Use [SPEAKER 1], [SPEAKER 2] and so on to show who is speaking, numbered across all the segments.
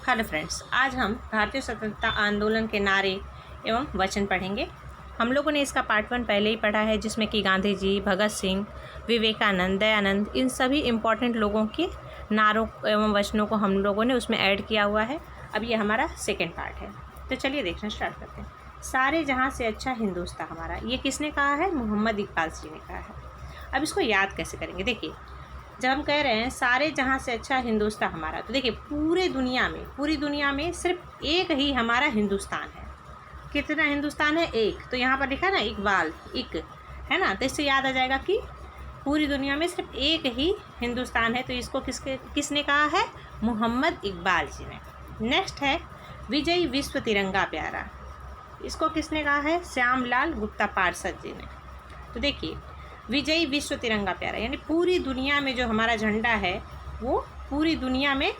[SPEAKER 1] Hello friends, आज हम भारतीय स्वतंत्रता आंदोलन के नारे एवं वचन पढ़ेंगे। हम लोगों ने इसका पार्ट 1 पहले ही पढ़ा है, जिसमें कि गांधी जी, भगत सिंह, विवेकानंद, दयानंद, इन सभी इम्पोर्टेंट लोगों के नारों एवं वचनों को हम लोगों ने उसमें ऐड किया हुआ है। अब ये हमारा सेकेंड पार्ट है, तो चलिए देखना स्टार्ट करते हैं। सारे जहाँ से अच्छा हिंदुस्तान हमारा, ये किसने कहा है? मोहम्मद इकबाल जी ने कहा है। अब इसको याद कैसे करेंगे? देखिए, जब हम कह रहे हैं सारे जहाँ से अच्छा हिंदुस्तान हमारा, तो देखिए पूरी दुनिया में सिर्फ एक ही हमारा हिंदुस्तान है। कितना हिंदुस्तान है? एक। तो यहाँ पर लिखा है ना इकबाल, इक है ना, तो इससे याद आ जाएगा कि पूरी दुनिया में सिर्फ एक ही हिंदुस्तान है। तो इसको किसने कहा है? मोहम्मद इकबाल जी ने। नेक्स्ट है विजयी विश्व तिरंगा प्यारा, इसको किसने कहा है? श्यामलाल गुप्ता पार्षद जी ने। तो देखिए, विजयी विश्व तिरंगा प्यारा यानी पूरी दुनिया में जो हमारा झंडा है वो पूरी दुनिया में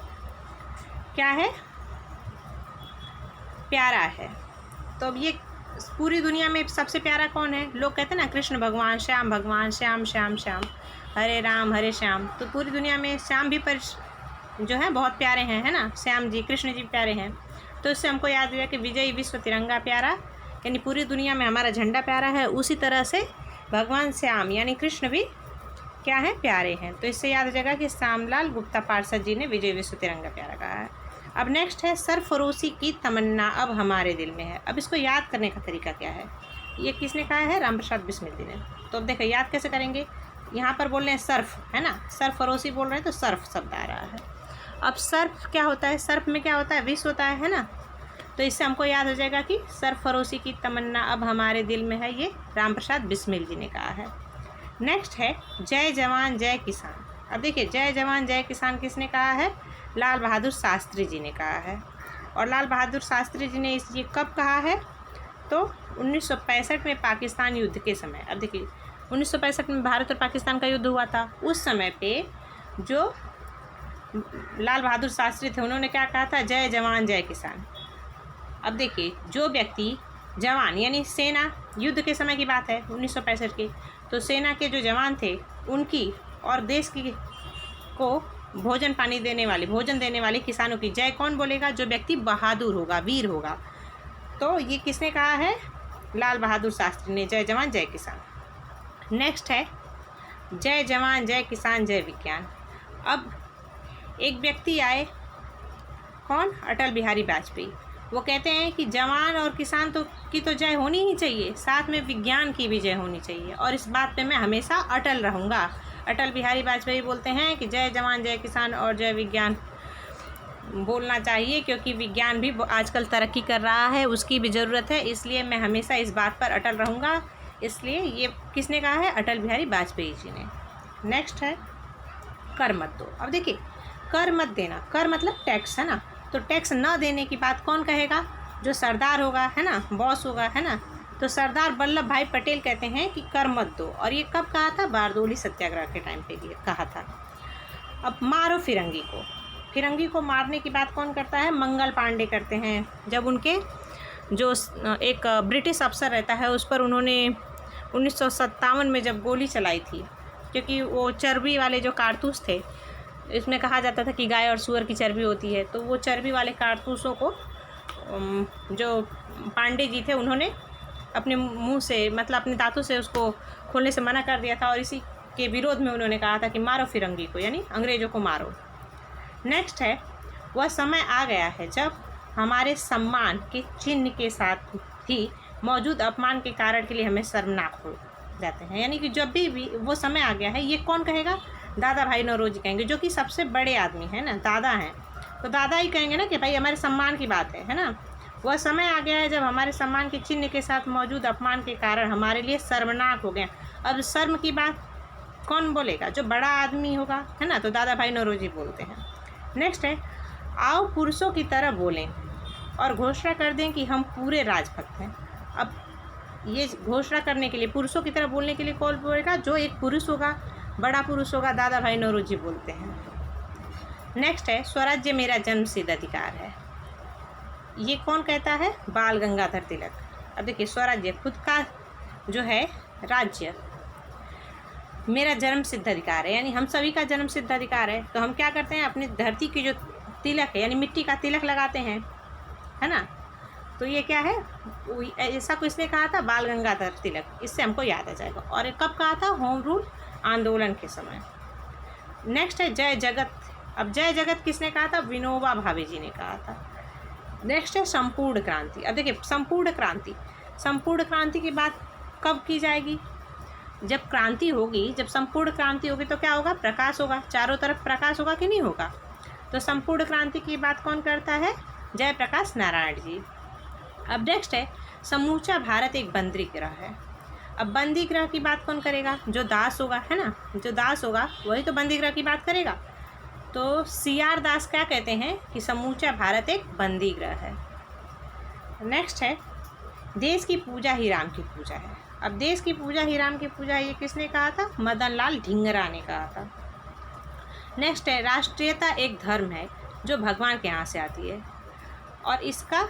[SPEAKER 1] क्या है? प्यारा है। तो अब ये पूरी दुनिया में सबसे प्यारा कौन है? लोग कहते हैं ना कृष्ण भगवान, श्याम भगवान, श्याम श्याम श्याम, हरे राम हरे श्याम। तो पूरी दुनिया में श्याम भी पर जो है बहुत प्यारे हैं, है ना, श्याम जी, कृष्ण जी प्यारे हैं। तो इससे हमको याद हुआ कि विजयी विश्व तिरंगा प्यारा यानी पूरी दुनिया में हमारा झंडा प्यारा है, उसी तरह से भगवान श्याम यानी कृष्ण भी क्या है? प्यारे हैं। तो इससे याद हो जाएगा कि श्यामलाल गुप्ता पार्षद जी ने विजय विश्व तिरंगा प्यारा कहा है। अब नेक्स्ट है सरफरोशी की तमन्ना अब हमारे दिल में है। अब इसको याद करने का तरीका क्या है? ये किसने कहा है? रामप्रसाद बिस्मिल जी ने। तो अब देखो याद कैसे करेंगे। यहाँ पर बोल रहे हैं सर्फ, है ना, सरफरोशी बोल रहे हैं तो सर्फ शब्द आ रहा है। अब सर्फ क्या होता है? सर्फ में क्या होता है? विष होता है ना। तो इससे हमको याद हो जाएगा कि सरफरोशी की तमन्ना अब हमारे दिल में है, ये रामप्रसाद बिस्मिल जी ने कहा है। नेक्स्ट है जय जवान जय किसान। अब देखिए, जय जवान जय किसान किसने कहा है? लाल बहादुर शास्त्री जी ने कहा है। और लाल बहादुर शास्त्री जी ने ये कब कहा है? तो 1965 में पाकिस्तान युद्ध के समय। अब देखिए 1965 में भारत और पाकिस्तान का युद्ध हुआ था। उस समय पे जो लाल बहादुर शास्त्री थे उन्होंने क्या कहा था? जय जवान जय किसान। अब देखिए, जो व्यक्ति जवान यानी सेना, युद्ध के समय की बात है 1965 की, तो सेना के जो जवान थे उनकी और देश की को भोजन देने वाले किसानों की जय कौन बोलेगा? जो व्यक्ति बहादुर होगा, वीर होगा। तो ये किसने कहा है? लाल बहादुर शास्त्री ने, जय जवान जय किसान। नेक्स्ट है जय जवान जय किसान जय विज्ञान। अब एक व्यक्ति आए, कौन? अटल बिहारी वाजपेयी। वो कहते हैं कि जवान और किसान की तो जय होनी ही चाहिए, साथ में विज्ञान की भी जय होनी चाहिए, और इस बात पे मैं हमेशा अटल रहूँगा। अटल बिहारी वाजपेयी बोलते हैं कि जय जवान जय किसान और जय विज्ञान बोलना चाहिए, क्योंकि विज्ञान भी आजकल तरक्की कर रहा है, उसकी भी ज़रूरत है, इसलिए मैं हमेशा इस बात पर अटल रहूँगा। इसलिए ये किसने कहा है? अटल बिहारी वाजपेयी जी ने। नेक्स्ट है कर मत दो। अब देखिए, कर मत देना, कर मतलब टैक्स, है ना, तो टैक्स न देने की बात कौन कहेगा? जो सरदार होगा, है ना, बॉस होगा, है ना। तो सरदार वल्लभ भाई पटेल कहते हैं कि कर मत दो। और ये कब कहा था? बारडोली सत्याग्रह के टाइम पे कहा था। अब मारो फिरंगी को। फिरंगी को मारने की बात कौन करता है? मंगल पांडे करते हैं। जब उनके जो एक ब्रिटिश अफसर रहता है उस पर उन्होंने 1957 में जब गोली चलाई थी, क्योंकि वो चर्बी वाले जो कारतूस थे, इसमें कहा जाता था कि गाय और सूअर की चर्बी होती है, तो वो चर्बी वाले कारतूसों को जो पांडे जी थे उन्होंने अपने मुंह से, मतलब अपने दांतों से उसको खोलने से मना कर दिया था, और इसी के विरोध में उन्होंने कहा था कि मारो फिरंगी को, यानी अंग्रेज़ों को मारो। नेक्स्ट है वह समय आ गया है जब हमारे सम्मान के चिन्ह के साथ ही मौजूद अपमान के कारण के लिए हमें शर्मनाक हो जाते हैं। यानी कि जब भी वो समय आ गया है, ये कौन कहेगा? दादा भाई नौरोजी कहेंगे, जो कि सबसे बड़े आदमी हैं ना, दादा हैं, तो दादा ही कहेंगे ना कि भाई हमारे सम्मान की बात है ना। वह समय आ गया है जब हमारे सम्मान के चिन्ह के साथ मौजूद अपमान के कारण हमारे लिए शर्मनाक हो गए। अब शर्म की बात कौन बोलेगा? जो बड़ा आदमी होगा, है ना, तो दादा भाई नौरोजी बोलते हैं। नेक्स्ट है आओ पुरुषों की तरह बोलें और घोषणा कर दें कि हम पूरे राजभक्त हैं। अब ये घोषणा करने के लिए, पुरुषों की तरह बोलने के लिए कौन बोलेगा? जो एक पुरुष होगा, बड़ा पुरुष होगा, दादा भाई नौरोजी बोलते हैं। नेक्स्ट है स्वराज्य मेरा जन्मसिद्ध अधिकार है। ये कौन कहता है? बाल गंगाधर तिलक। अब देखिए, स्वराज्य खुद का जो है राज्य मेरा जन्मसिद्ध अधिकार है, यानी हम सभी का जन्मसिद्ध अधिकार है। तो हम क्या करते हैं? अपनी धरती की जो तिलक है, यानी मिट्टी का तिलक लगाते हैं, है ना। तो ये क्या है, ऐसा किसने कहा था, बाल गंगाधर तिलक, इससे हमको याद आ जाएगा। और कब कहा था, होम रूल आंदोलन के समय। नेक्स्ट है जय जगत। अब जय जगत किसने कहा था, विनोबा भावे जी ने कहा था। नेक्स्ट है संपूर्ण क्रांति। अब देखिए संपूर्ण क्रांति की बात कब की जाएगी, जब क्रांति होगी, जब संपूर्ण क्रांति होगी तो क्या होगा, प्रकाश होगा, चारों तरफ प्रकाश होगा कि नहीं होगा। तो संपूर्ण क्रांति की बात कौन करता है, जयप्रकाश नारायण जी। अब नेक्स्ट है समूचा भारत एक बंदी ग्रह है। अब बंदी ग्रह की बात कौन करेगा, जो दास होगा, है ना, जो दास होगा वही तो बंदी ग्रह की बात करेगा। तो CR दास क्या कहते हैं कि समूचा भारत एक बंदी ग्रह है। नेक्स्ट है देश की पूजा ही राम की पूजा है। अब देश की पूजा ही राम की पूजा है, ये किसने कहा था, मदन लाल ढींगरा ने कहा था। नेक्स्ट है राष्ट्रीयता एक धर्म है जो भगवान के यहाँ से आती है, और इसका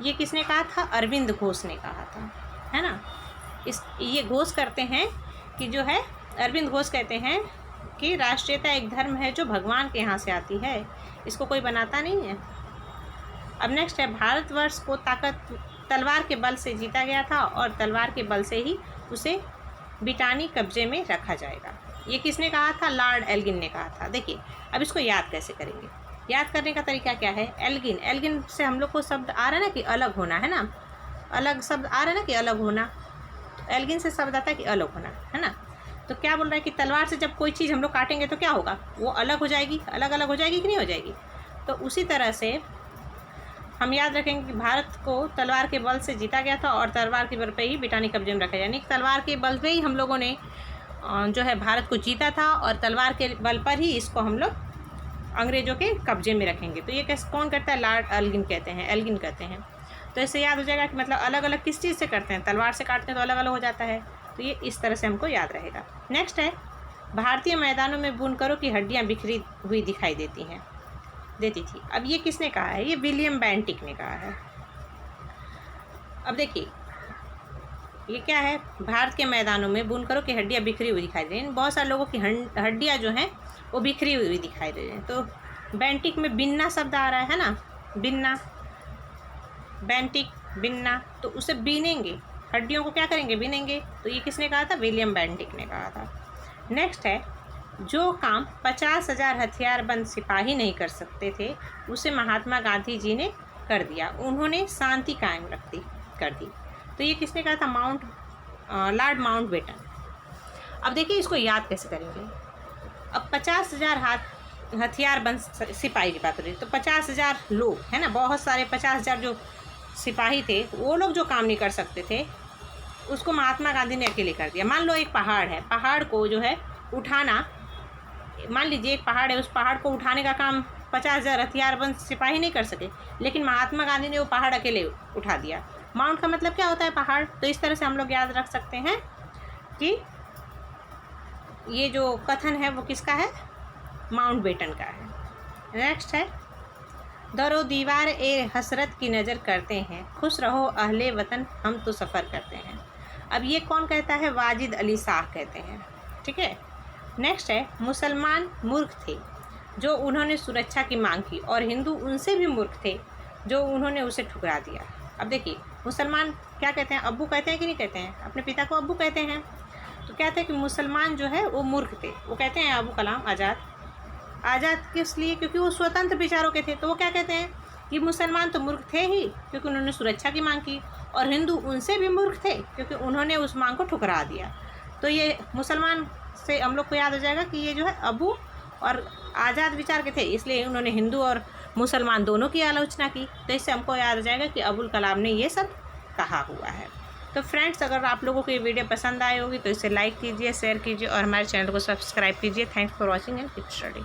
[SPEAKER 1] ये किसने कहा था, अरविंद घोष ने कहा था, है ना। ये घोष करते हैं कि जो है, अरविंद घोष कहते हैं कि राष्ट्रीयता एक धर्म है जो भगवान के यहाँ से आती है, इसको कोई बनाता नहीं है। अब नेक्स्ट है भारतवर्ष को तलवार के बल से जीता गया था, और तलवार के बल से ही उसे ब्रिटानी कब्जे में रखा जाएगा। ये किसने कहा था, लॉर्ड एल्गिन ने कहा था। देखिए अब इसको याद कैसे करेंगे, याद करने का तरीका क्या है, एल्गिन से हम लोग को शब्द आ रहा है ना कि अलग होना, है ना, अलग शब्द आ रहा है ना कि अलग होना। तो एल्गिन से शब्द आता है कि अलग होना, है ना। तो क्या बोल रहा है कि तलवार से जब कोई चीज़ हम लोग काटेंगे तो क्या होगा, वो अलग हो जाएगी, अलग अलग हो जाएगी कि नहीं हो जाएगी। तो उसी तरह से हम याद रखेंगे कि भारत को तलवार के बल से जीता गया था, और तलवार के बल पे ही ब्रिटानी कब्जे में रखा, यानी तलवार के बल पे ही हम लोगों ने जो है भारत को जीता था, और तलवार के बल पर ही इसको हम लोग अंग्रेज़ों के कब्जे में रखेंगे। तो ये कैसे कौन करता है, लॉर्ड एल्गिन कहते हैं। तो इससे याद हो जाएगा कि मतलब अलग अलग किस चीज़ से करते हैं, तलवार से काटते हैं तो अलग अलग हो जाता है। तो ये इस तरह से हमको याद रहेगा। नेक्स्ट है भारतीय मैदानों में बुनकरों की हड्डियाँ बिखरी हुई दिखाई देती थी। अब ये किसने कहा है, ये विलियम बेंटिक ने कहा है। अब देखिए ये क्या है, भारत के मैदानों में बुनकरों की हड्डियाँ बिखरी हुई दिखाई दे रही हैं, बहुत सारे लोगों की हड्डियाँ जो हैं वो बिखरी हुई दिखाई दे रही हैं। तो बेंटिक में बिन्ना शब्द आ रहा है ना, बिन्ना, बेंटिक बिन्ना, तो उसे बीनेंगे, हड्डियों को क्या करेंगे, बीनेंगे। तो ये किसने कहा था, विलियम बेंटिक ने कहा था। नेक्स्ट है जो काम 50,000 हथियारबंद सिपाही नहीं कर सकते थे उसे महात्मा गांधी जी ने कर दिया, उन्होंने शांति कायम कर दी। तो ये किसने कहा था, लॉर्ड माउंटबेटन। अब देखिए इसको याद कैसे करेंगे। अब 50,000 हथियारबंद सिपाही की बात हो रही है, तो 50,000 लोग, है ना, बहुत सारे 50,000 जो सिपाही थे, वो लोग जो काम नहीं कर सकते थे उसको महात्मा गांधी ने अकेले कर दिया। मान लो एक पहाड़ है, पहाड़ को जो है उठाना, मान लीजिए एक पहाड़ है, उस पहाड़ को उठाने का काम 50,000 हथियारबंद सिपाही नहीं कर सके, लेकिन महात्मा गांधी ने वो पहाड़ अकेले उठा दिया। माउंट का मतलब क्या होता है, पहाड़। तो इस तरह से हम लोग याद रख सकते हैं कि ये जो कथन है वो किसका है, माउंटबेटन का है। नेक्स्ट है दरो दीवार ए हसरत की नज़र करते हैं, खुश रहो अहले वतन हम तो सफ़र करते हैं। अब ये कौन कहता है, वाजिद अली शाह कहते हैं, ठीक है। नेक्स्ट है मुसलमान मूर्ख थे जो उन्होंने सुरक्षा की मांग की, और हिंदू उनसे भी मूर्ख थे जो उन्होंने उसे ठुकरा दिया। अब देखिए मुसलमान क्या कहते हैं, अब्बू कहते हैं कि नहीं कहते हैं, अपने पिता को अब्बू कहते हैं। तो कहते हैं कि मुसलमान जो है वो मूर्ख थे, वो कहते हैं अबू कलाम आज़ाद किस लिए, क्योंकि वो स्वतंत्र विचारों के थे। तो वो क्या कहते हैं कि मुसलमान तो मूर्ख थे ही क्योंकि उन्होंने सुरक्षा की मांग की, और हिंदू उनसे भी मूर्ख थे क्योंकि उन्होंने उस मांग को ठुकरा दिया। तो ये मुसलमान से हम लोग को याद हो जाएगा कि ये जो है अबू और आज़ाद विचार के थे, इसलिए उन्होंने हिंदू और मुसलमान दोनों की आलोचना की। तो इससे हमको याद हो जाएगा कि अबुल कलाम ने ये सब कहा हुआ है। तो फ्रेंड्स अगर आप लोगों को ये वीडियो पसंद आई होगी तो इसे लाइक कीजिए, शेयर कीजिए और हमारे चैनल को सब्सक्राइब कीजिए। Thanks for watching and keep study.